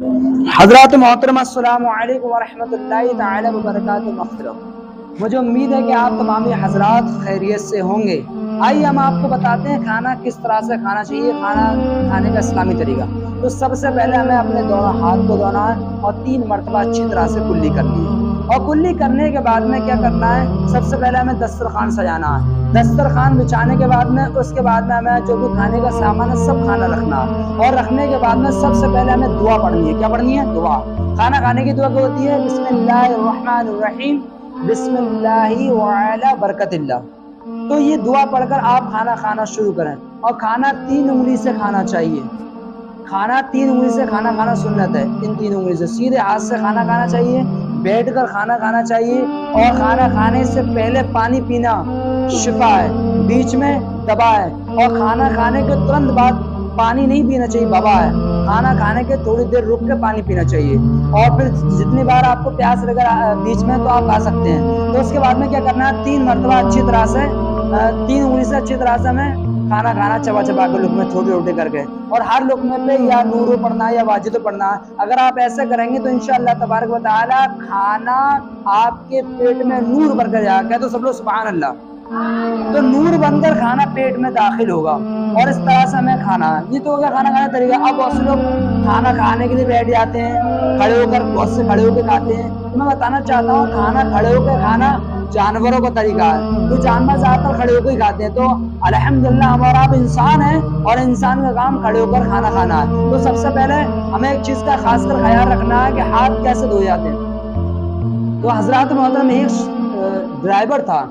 حضرات محترم السلام علیکم ورحمۃ اللہ تعالی وبرکاتہ محترم، مجھے امید ہے کہ آپ تمام حضرات خیریت سے ہوں گے۔ آئیے ہم آپ کو بتاتے ہیں کھانا کس طرح سے کھانا چاہیے، کھانا کھانے کا اسلامی طریقہ۔ تو سب سے پہلے ہمیں اپنے دونوں ہاتھ کو دھونا ہے اور 3 مرتبہ اچھی طرح سے کلی کرنی ہے، اور کلی کرنے کے بعد میں کیا کرنا ہے، سب سے پہلے ہمیں دسترخوان سجانا ہے۔ دسترخوان بچھانے کے بعد میں اس کے بعد میں ہمیں جو بھی کھانے کا سامان ہے سب کھانا رکھنا ہے، اور رکھنے کے بعد میں سب سے پہلے ہمیں دعا پڑھنی ہے۔ کیا پڑھنی ہے؟ دعا۔ کھانا کھانے کی دعا کیا ہوتی ہے؟ بسم اللہ الرحمن الرحیم، بسم اللہ وعلی برکت اللہ۔ تو یہ دعا پڑھ کر آپ کھانا کھانا شروع کریں، اور کھانا 3 انگلی سے کھانا چاہیے۔ کھانا 3 انگلی سے کھانا سنت ہے۔ ان 3 انگلی سے سیدھے ہاتھ سے کھانا کھانا چاہیے، بیٹھ کر کھانا کھانا چاہیے، اور کھانا کھانے سے پہلے پانی پینا شفا ہے، بیچ میں دوا ہے، اور کھانا کھانے کے ترنت بعد پانی نہیں پینا چاہیے، وبا ہے۔ کھانا کھانے کے تھوڑی دیر رک کے پانی پینا چاہیے، اور پھر جتنی بار آپ کو پیاس لگے بیچ میں تو آپ کھا سکتے ہیں۔ تو اس کے بعد میں کیا کرنا ہے، 3 مرتبہ اچھی طرح سے 3 انگلی سے اچھی طرح سے ہمیں کھانا کھانا، چبا چبا کے لقمے چھوٹے چھوٹے کر کے، اور ہر لقمے پہ یا نورو پڑھنا ہے یا واجد پڑھنا ہے۔ اگر آپ ایسے کریں گے تو انشاءاللہ تبارک و تعالی کھانا آپ کے پیٹ میں نور بن کر جائے گا۔ تو سب لوگ سبحان اللہ۔ تو نور بن کر کھانا پیٹ میں داخل ہوگا، اور اس طرح سے ہمیں کھانا ہے۔ یہ تو ہو گیا کھانا کھانے کا طریقہ۔ اب بہت سے لوگ کھانا کھانے کے لیے بیٹھ جاتے ہیں کھڑے ہو کر، بہت سے کھڑے ہو کے کھاتے ہیں۔ میں بتانا چاہتا ہوں کھانا کھڑے ہو کے کھانا جانوروں کا طریقہ ہے، تو جانور زیادہ تر کھڑے ہو کے ہی کھاتے ہیں۔ تو الحمدللہ ہمارا آپ انسان ہے، اور انسان کا کام کھڑے ہو کر کھانا کھانا ہے۔ تو سب سے پہلے ہمیں ایک چیز کا خاص کر خیال رکھنا ہے کہ ہاتھ کیسے دھوئے جاتے ہیں۔ تو حضرات محترم، ایک ڈرائیور تھا،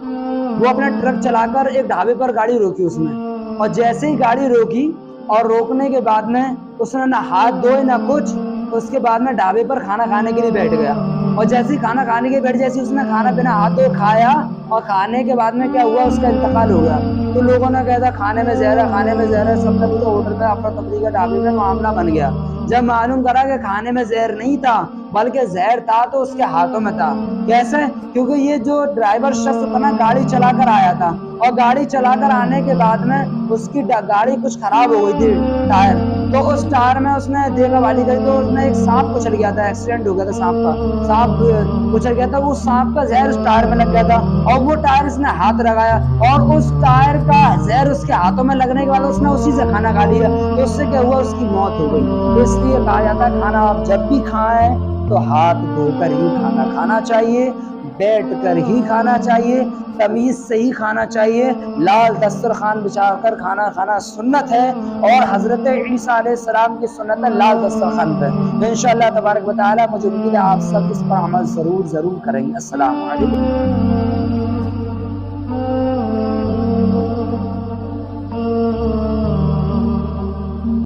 وہ اپنا ٹرک چلا کر ایک ڈھابے پر گاڑی روکی اس نے، اور جیسے ہی گاڑی روکی اور روکنے کے بعد میں اس نے نہ ہاتھ دھوئے نہ کچھ، اس کے بعد میں ڈھابے پر کھانا کھانے کے لیے بیٹھ گیا، اور جیسے ہی کھانا کھانے کے لیے بیٹھ، جیسے اس نے کھانا پینا ہاتھ دھوئے کھایا، اور کھانے کے بعد میں کیا ہوا، اس کا انتقال ہو گیا۔ تو لوگوں نے کہا تھا کھانے میں زہر ہے، کھانے میں زہر ہے، سب نے تو ہوٹل میں افراتفری کا ڈھابے میں معاملہ بن گیا۔ جب معلوم کرا کہ کھانے میں زہر نہیں تھا بلکہ زہر تھا تو اس کے ہاتھوں میں تھا۔ کیسے؟ کیونکہ یہ جو ڈرائیور شخص تھا نا، گاڑی چلا کر آیا تھا، اور گاڑی چلا کر آنے کے بعد میں اس کی گاڑی کچھ خراب ہو گئی تھی، ٹائر۔ تو اس ٹائر میں اس نے دیکھا والی کری، تو اس نے ایک سانپ کچل گیا تھا، ایکسیڈنٹ ہو گیا تھا سانپ کا، سانپ کچل گیا تھا، وہ سانپ کا زہر اس ٹائر میں لگ گیا تھا، اور وہ ٹائر اس نے ہاتھ لگایا، اور اس ٹائر کا زہر اس کے ہاتھوں میں لگنے کے بعد اس نے اسی سے کھانا کھا لیا۔ تو اس سے کیا ہوا، اس کی موت ہو گئی۔ تو اس لیے کہا جاتا ہے کھانا آپ جب بھی کھائیں تو ہاتھ دھو کر ہی کھانا کھانا چاہیے، بیٹھ کر ہی کھانا چاہیے، تمیز سے ہی کھانا چاہیے۔ لال دسترخوان بچھا کر کھانا کھانا سنت ہے، اور حضرت عیسیٰ علیہ السلام کی سنت ہے لال دسترخوان پہ۔ تو انشاءاللہ تبارک و تعالی مجھے امید ہے آپ سب اس پر عمل ضرور کریں گے۔ السلام علیکم۔